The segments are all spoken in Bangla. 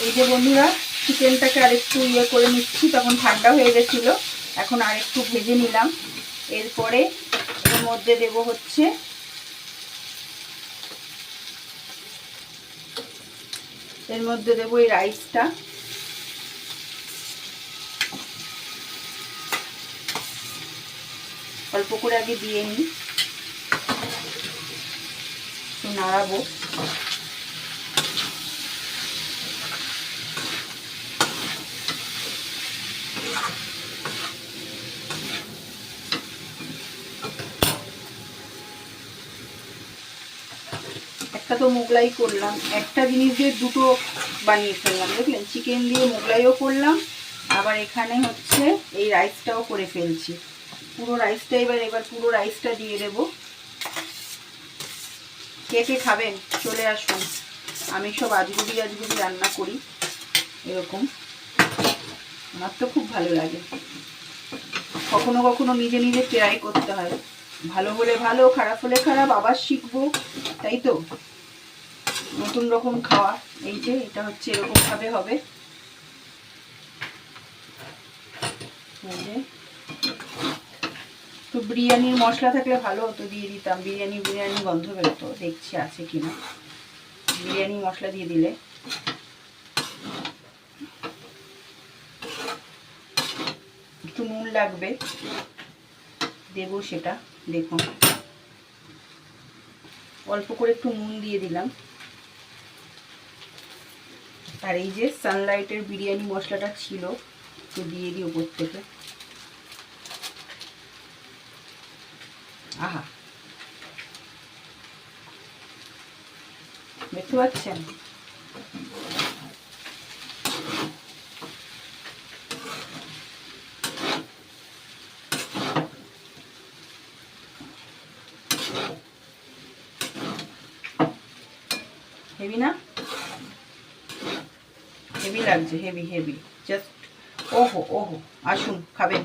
এই যে বন্ধুরা, চিকেনটাকে আরেকটু ইয়ে করে নিচ্ছি, তখন ঠান্ডা হয়ে গেছিল, এখন আরেকটু ভেজে নিলাম। এরপরে এর মধ্যে দেব হচ্ছে এই রাইসটা। অল্প করে আগে দিয়ে নিই, একটু নাড়াবো। একটা তো মোগলাই করলাম, একটা জিনিস দিয়ে দুটো বানিয়ে ফেললাম, দেখলেন? চিকেন দিয়ে মোগলাইও করলাম, আবার এখানে হচ্ছে এই রাইসটাও করে ফেলছি। পুরো রাইসটা এবার পুরো রাইসটা দিয়ে দেব। কে কে খাবেন চলে আসুন। আমি সব আজগুবি রান্না করি এরকম, আমার তো খুব ভালো লাগে। কখনো কখনো নিজে নিজে ট্রাই করতে হয়, ভালো হলে ভালো, খারাপ হলে খারাপ, আবার শিখবো, তাই তো? নতুন রকম খাওয়া। এই যে এটা হচ্ছে এরকম ভাবে হবে। তো বিরিয়ানির মশলা থাকলে ভালো হতো, দিয়ে দিতাম। বিরিয়ানি গন্ধ বেরোতো, দেখছি আছে কিনা। বিরিয়ানি মশলা দিয়ে দিলে একটু নুন লাগবে, দেবো সেটা। দেখুন, অল্প করে একটু নুন দিয়ে দিলাম। আর এই যে সানলাইটের বিরিয়ানি মশলাটা ছিল, একটু দিয়ে দিই উপর থেকে। আহা, দেখতে পাচ্ছেন? হেভি না? হেভি লাগছে, হেভি হেভি জাস্ট। ওহো ওহো, আসুন খাবেন।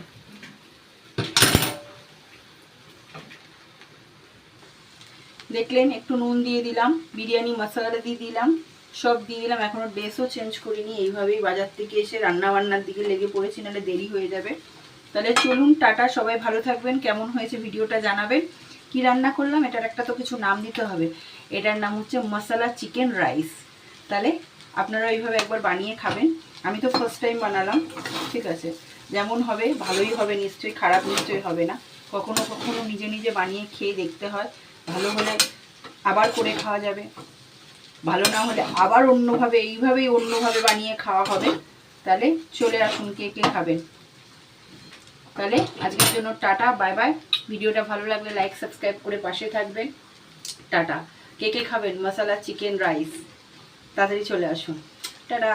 দেখলেন, একটু নুন দিয়ে দিলাম, বিরিয়ানি মশলা দিয়ে দিলাম, সব দিয়ে দিলাম। এখনো ড্রেসও চেঞ্জ করিনি, এইভাবেই বাজার থেকে এসে রান্না বান্নার দিকে লেগে পড়েছি, নাহলে দেরি হয়ে যাবে। তাহলে চলুন, টাটা, সবাই ভালো থাকবেন। কেমন হয়েছে ভিডিওটা জানাবেন। কি রান্না করলাম এটার একটা তো কিছু নাম দিতে হবে। এটার নাম হচ্ছে মশলা চিকেন রাইস। তাহলে আপনারা এইভাবে একবার বানিয়ে খাবেন। আমি তো ফার্স্ট টাইম বানালাম, ঠিক আছে? যেমন হবে ভালোই হবে নিশ্চয়ই, খারাপ নিশ্চয়ই হবে না। কখনো কখনো নিজে নিজে বানিয়ে খেয়ে দেখতে হয়, ভালো হলে আবার করে খাওয়া যাবে, ভালো না হলে আবার অন্যভাবে, এইভাবেই অন্যভাবে বানিয়ে খাওয়া হবে। তাহলে চলে আসুন, কে কে খাবেন। তাহলে আজকের জন্য টাটা, বাই বাই। ভিডিওটা ভালো লাগলে লাইক সাবস্ক্রাইব করে পাশে থাকবেন। টাটা। কে কে খাবেন মশলা চিকেন রাইস, তাড়াতাড়ি চলে আসুন। টাটা।